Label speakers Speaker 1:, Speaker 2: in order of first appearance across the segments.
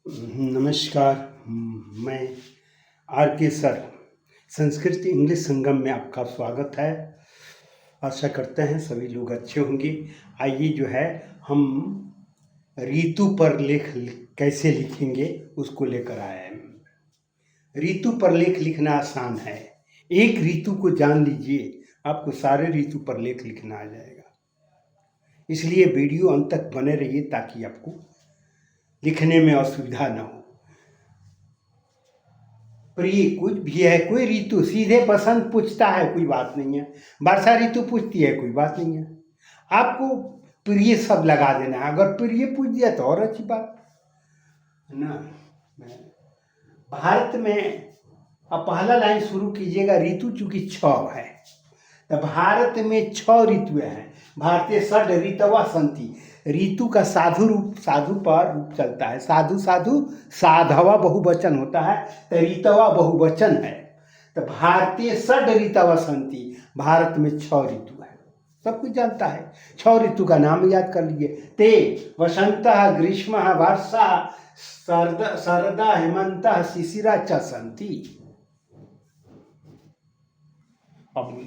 Speaker 1: नमस्कार। मैं आर के सर संस्कृत इंग्लिश संगम में आपका स्वागत है। आशा करते हैं सभी लोग अच्छे होंगे। आइए जो है हम ऋतु पर लेख कैसे लिखेंगे उसको लेकर आए हैं। ऋतु पर लेख लिखना आसान है। एक ऋतु को जान लीजिए, आपको सारे ऋतु पर लेख लिखना आ जाएगा। इसलिए वीडियो अंत तक बने रहिए ताकि आपको लिखने में असुविधा न हो। प्रिय कुछ भी है, कोई ऋतु सीधे पसंद पूछता है, कोई बात नहीं है। वर्षा ऋतु पूछती है, कोई बात नहीं है। आपको प्रिय सब लगा देना है। अगर प्रिय पूछ दिया तो और अच्छी बात है ना। भारत में अब पहला लाइन शुरू कीजिएगा। ऋतु चूंकि 6 है तो भारत में 6 ऋतुएं हैं। भारतीय षड ऋतवा संति। ऋतु का साधु रूप, साधु पर रूप चलता है। साधु साधु साधवा बहुवचन होता है तो ऋतवा बहुवचन है। तो भारतीय षड ऋतवा संति। भारत में 6 ऋतु है, सब कुछ जानता है। 6 ऋतु का नाम याद कर लीजिए। ते वसंत ग्रीष्म वर्षा शरद हेमंत शिशिरा च संति। अब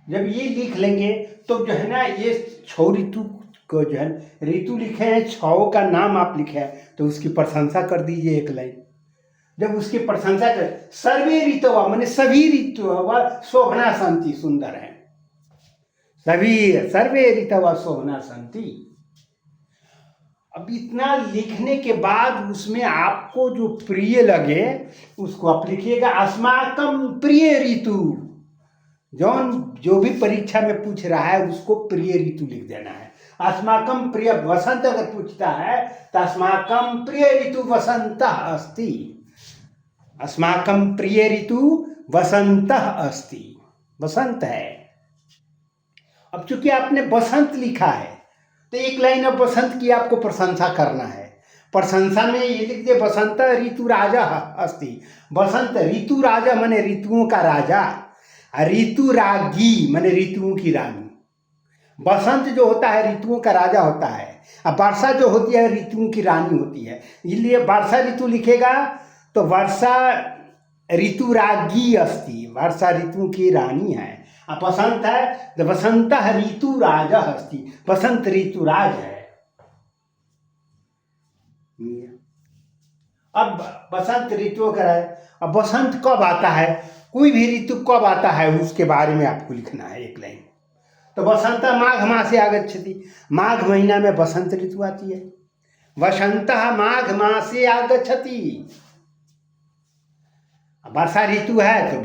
Speaker 1: जब ये लिख लेंगे तो जो है ना, ये 6 ऋतु को जो है ऋतु लिखे हैं, 6 का नाम आप लिखे हैं तो उसकी प्रशंसा कर दीजिए एक लाइन। जब उसकी प्रशंसा कर, सर्वे ऋतुवा माने सभी ऋतुवा शोभना संति, सुंदर है सभी। सर्वे ऋतुवा शोभना संति। अब इतना लिखने के बाद उसमें आपको जो प्रिय लगे उसको आप लिखिएगा। अस्माकम प्रिय ऋतु। जो भी परीक्षा में पूछ रहा है उसको प्रिय ऋतु लिख देना है। अस्माकम प्रिय वसंत अगर पूछता है तो अस्माकम प्रिय ऋतु वसंत अस्ति। अस्माकम प्रिय ऋतु वसंत अस्ति, वसंत है। अब चूंकि आपने बसंत लिखा है तो एक लाइन अब बसंत की आपको प्रशंसा करना है। प्रशंसा में ये लिख दे, बसंत ऋतु राजा अस्ति। बसंत ऋतु राजा माने ऋतुओं का राजा, ऋतु रागी माने ऋतुओं की रानी। बसंत जो होता है ऋतुओं का राजा होता है, अब वर्षा जो होती है ऋतुओं की रानी होती है। इसलिए वर्षा ऋतु लिखेगा तो वर्षा ऋतु रागी अस्ति, वर्षा ऋतु की रानी है। अब बसंत है तो बसंत ऋतु राजा अस्ति, बसंत ऋतु राज है। अब बसंत ऋतु का है। अब बसंत कब आता है, कोई भी ऋतु कब आता है उसके बारे में आपको लिखना है एक लाइन। तो बसंत माघ मासे आगच्छति। माघ महीना में बसंत ऋतु आती है। वसंत माघ मासे आगच्छति। वर्षा ऋतु है तो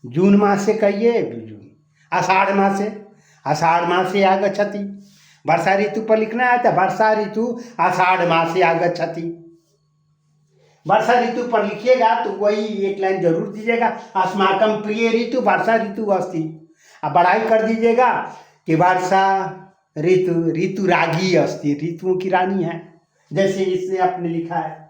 Speaker 1: जून मास से कहिए, आषाढ़ मास से, आषाढ़ मास से आगच्छति। वर्षा ऋतु पर लिखना है तो वर्षा ऋतु आषाढ़ मास से आगच्छति। वर्षा ऋतु पर लिखिएगा तो वही एक लाइन जरूर दीजिएगा। अस्माकम प्रिय ऋतु वर्षा ऋतु अस्ति। अब बढ़ाई कर दीजिएगा कि वर्षा ऋतु रागी अस्ति, ऋतुओं की रानी है, जैसे इसने आपने लिखा है।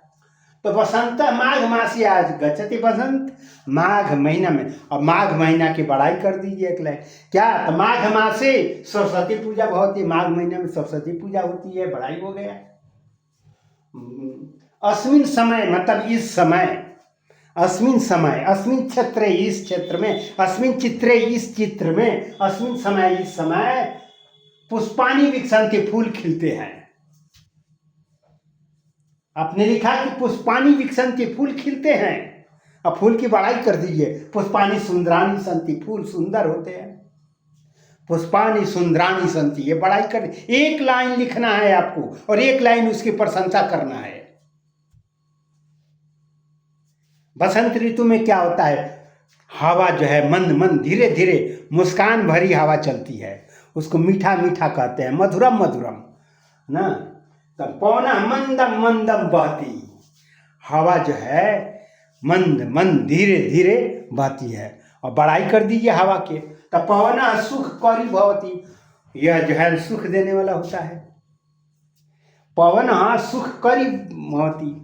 Speaker 1: तो बसंत माघ मासी आज गच्छति। बसंत माघ महीना में। और माघ महीना की बढ़ाई कर दीजिए एक लाइन। क्या, तो माघ मासे सरस्वती पूजा बहुत ही, माघ महीने में सरस्वती पूजा होती है, बढ़ाई हो गया। अस्मिन समय मतलब इस समय, अस्मिन समय, अस्मिन क्षेत्र इस क्षेत्र में, अस्मिन चित्रे इस चित्र में, अस्मिन समय इस समय, पुष्पाणि विकसन्ति, फूल खिलते हैं। आपने लिखा कि पुष्पाणि विकसन्ति, फूल खिलते हैं। अब फूल की बढ़ाई कर दीजिए। पुष्पाणि सुंदराणि सन्ति, फूल सुंदर होते हैं। पुष्पाणि सुंदराणि सन्ति, ये बढ़ाई कर, एक लाइन लिखना है आपको और एक लाइन उसकी प्रशंसा करना है। बसंत ऋतु में क्या होता है, हवा जो है मंद मंद धीरे धीरे मुस्कान भरी हवा चलती है, उसको मीठा मीठा कहते हैं, मधुरम मधुरम ना। तब पवन मंदम मंदम बहती, हवा जो है मंद मंद धीरे धीरे बहती है। और बढ़ाई कर दीजिए हवा के, तब पवन सुख करी भवती, यह जो है सुख देने वाला होता है। पवन सुख करी भवती।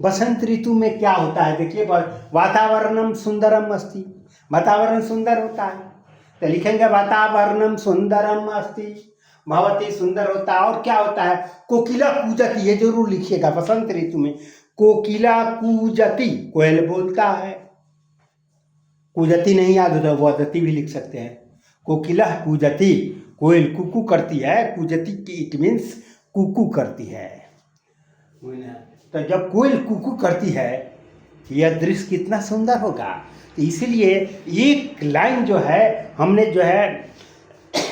Speaker 1: बसंत ऋतु में क्या होता है, देखिए, वातावरणम सुंदरम अस्ति, वातावरण सुंदर होता है तो लिखेंगे वातावरणम सुंदरम अस्ति। भवती सुंदर होता है। और क्या होता है, कोकिला कूजती, ये जरूर लिखिएगा बसंत ऋतु में, कोकिला कूजती, कोयल बोलता है। कूजती नहीं याद होता, वदती भी लिख सकते हैं। कोकिला कूजती, कोयल कुकू करती है, कूजती इट मीन्स कुकू करती है। तो जब कोयल कुकू करती है यह दृश्य कितना सुंदर होगा। तो इसीलिए एक लाइन जो है हमने जो है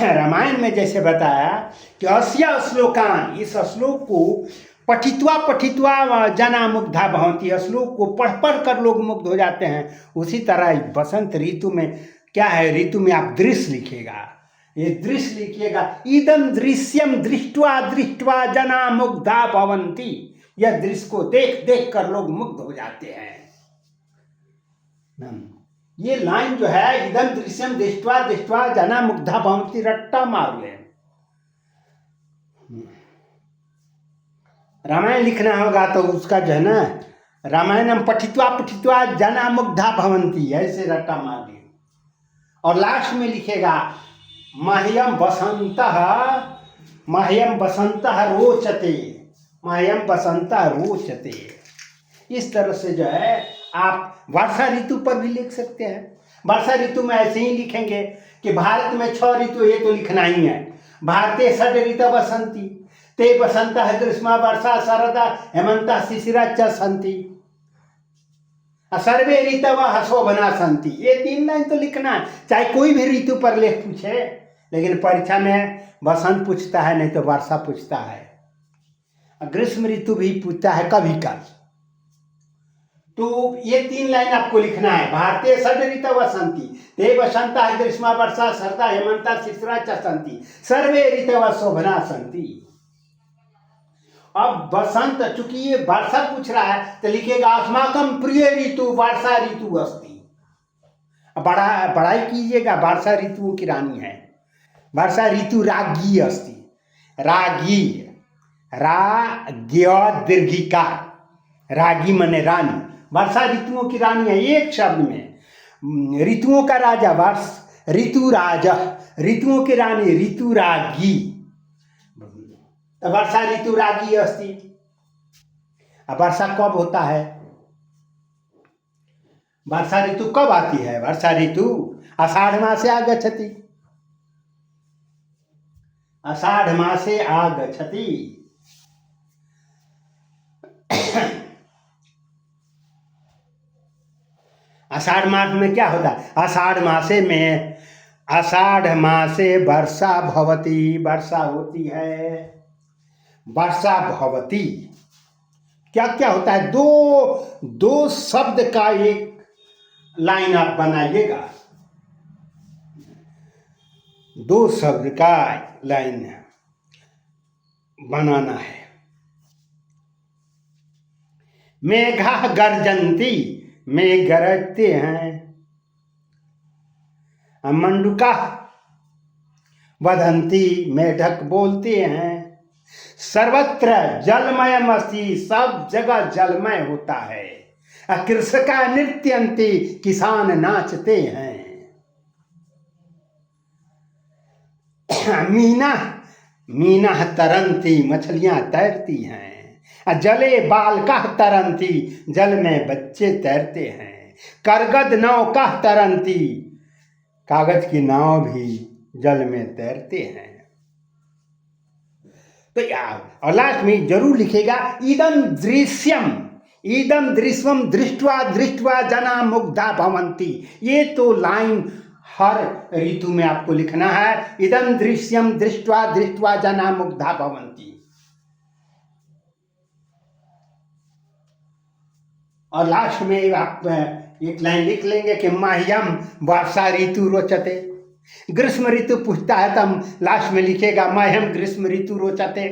Speaker 1: रामायण में जैसे बताया कि अस्या श्लोकान, इस श्लोक को पठित्वा जना मुग्धा भवन्ति, श्लोक को पढ़ कर लोग मुग्ध हो जाते हैं। उसी तरह बसंत ऋतु में क्या है, ऋतु में आप दृश्य लिखिएगा, ये दृश्य लिखिएगा, इदम दृश्यम दृष्ट्वा दृष्ट्वा जना मुग्धा भवन्ति, यह दृश्य को देख देख कर लोग मुग्ध हो जाते हैं। ये लाइन जो है, इदम दृश्यम दृष्ट्वा दृष्ट्वा जना मुग्धा भवन्ति, रट्टा मार ले। रामायण लिखना होगा तो उसका जो है ना, रामायणम पठित्वा पठित्वा जना मुग्धा भवन्ति, ऐसे रट्टा मार ले। और लास्ट में लिखेगा मह्यम बसंतः रोचते, मह्यम बसंतः रोचते। इस तरह से जो है आप वर्षा ऋतु पर भी लिख सकते हैं। वर्षा ऋतु में ऐसे ही लिखेंगे कि भारत में 6 ऋतु, ये तो लिखना ही है। भारतीय षड ऋतु बसंती, ते बसंतः ग्रीष्मा वर्षा शरदा हेमंतः शिशिरा च सन्ति, सर्वे ऋतवः शोभना सन्ति। ये 3 लाइन तो लिखना है, चाहे कोई भी ऋतु पर लेख पूछे, लेकिन परीक्षा में बसंत पूछता है, नहीं तो वर्षा पूछता है, ग्रीष्म ऋतु भी पूछता है कभी कभी। तो ये 3 लाइन आपको लिखना है। भारतीय षड ऋतु बसंती, ते बसंतः ग्रीष्मा वर्षा शरदा हेमंतः शिशिरा च सन्ति, सर्वे ऋतवः शोभना सन्ति। अब बसंत, चूंकि ये वर्षा पूछ रहा है तो लिखेगा अस्माकं प्रिय ऋतु वर्षा ऋतु अस्ति। बड़ाई कीजिएगा, वर्षा ऋतुओं की रानी है, वर्षा ऋतु राज्ञी अस्ति। रागी, राज्ञ दीर्घिका, रागी माने रानी, वर्षा ऋतुओं की रानी है एक शब्द में। ऋतुओं का राजा वर्ष, ऋतु राजा, ऋतुओं की रानी ऋतु रागी, वर्षा ऋतु रागी अस्ति। अब वर्षा कब होता है, वर्षा ऋतु कब आती है, वर्षा ऋतु आषाढ़ मासे आगच्छति, आषाढ़ मासे आगच्छति। आषाढ़ मास में क्या होता है, आषाढ़ मासे वर्षा भवती, वर्षा होती है, वर्षा भवती। क्या क्या होता है, दो शब्द का एक लाइन आप बनाइएगा, 2 शब्द का लाइन बनाना है। मेघा गर्जन्ती, मेघ गरजते हैं, मंडूका वदंती, मेढक बोलते हैं, सर्वत्र जलमयम अस्ति, सब जगह जलमय होता है, कृषका नृत्यन्ति, किसान नाचते हैं, मीना तरंती, मछलियां तैरती हैं, जले बालका तरंती, जल में बच्चे तैरते हैं, करगद नाव का तरंती, कागज की नाव भी जल में तैरते हैं। तो यार, और लास्ट में जरूर लिखेगा इदम दृश्यम दृष्ट्वा दृष्ट्वा जना मुग्धा भवन्ति। ये तो लाइन हर ऋतु में आपको लिखना है, इदम दृश्यम दृष्ट्वा दृष्ट्वा जना मुग्धा भवन्ति। और लास्ट में आप एक लाइन लिख लेंगे कि मह्यम वर्षा ऋतु रोचते। ग्रीष्म ऋतु पूछता है तब लास्ट में लिखेगा मह्यम ग्रीष्म ऋतु रोचते।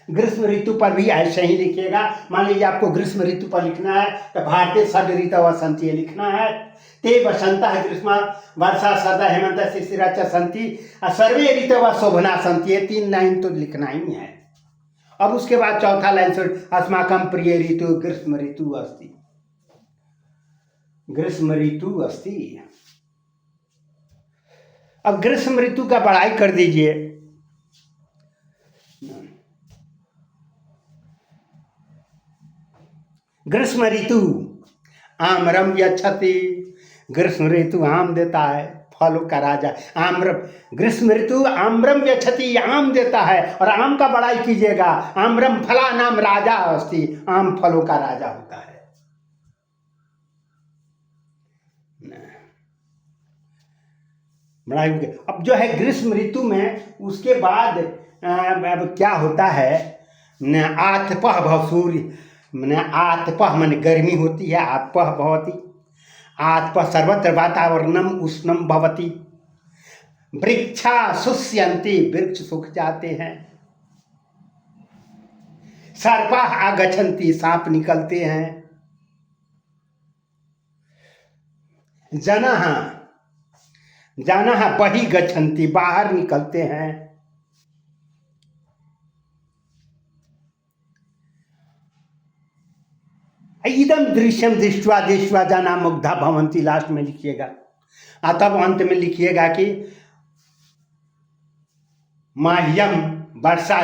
Speaker 1: ग्रीष्म ऋतु पर भी ऐसे ही लिखिएगा। मान लीजिए आपको ग्रीष्म ऋतु पर लिखना है तो भारतीय षड ऋतु वसंती लिखना है। ते बसंतः ग्रीष्मा वर्षा शरदा हेमंत शिशिरा च सन्ति, सर्वे ऋतवः शोभना सन्ति। ये 3 लाइन तो लिखना ही है। अब उसके बाद चौथा लाइन से अस्माकं प्रिय ऋतु ग्रीष्म ऋतु अस्ति, ग्रीष्म ऋतु अस्ति। अब ग्रीष्म ऋतु का पढ़ाई कर दीजिए। ग्रीष्म ऋतु आम्रम यच्छति, ग्रीष्म ऋतु आम देता है, फलों का राजा आम्रम। ग्रीष्म ऋतु आम्रम यच्छति, आम देता है, और आम का बड़ाई कीजिएगा, आम्रम फला नाम राजा अस्ति, आम फलों का राजा होता है। बड़ाई। अब जो है ग्रीष्म ऋतु में उसके बाद अब क्या होता है, आतपः भव सूर्य, मैंने आतपः मन गर्मी होती है, आतपः भवति, आतपः सर्वत्र वातावरणम उष्णम भवति, वृक्षा शुष्यन्ति, वृक्ष सूख जाते हैं, सर्पाः आगच्छन्ति, सांप निकलते हैं, जनाः जनाः बहिः गच्छन्ति, बाहर निकलते हैं, इदम दृश्यम दृष्ट्वा दृष्ट्वा जना मुग्धा भवन्ति, लास्ट में लिखिएगा। तब अंत में लिखिएगा कि माह्यम वर्षा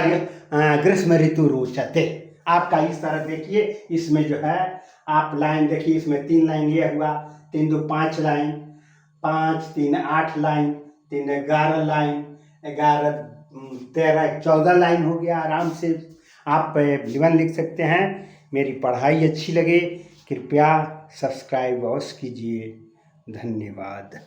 Speaker 1: ग्रीष्म ऋतु रोचते। आपका इस तरह देखिए, इसमें जो है आप लाइन देखिए, इसमें 3 लाइन ये हुआ, 3 2 5 लाइन, 5 3 8 लाइन, 3 11 लाइन, 11 13 14 लाइन हो गया। आराम से आप जीवन लिख सकते हैं। मेरी पढ़ाई अच्छी लगे कृपया सब्सक्राइब अवश्य कीजिए। धन्यवाद।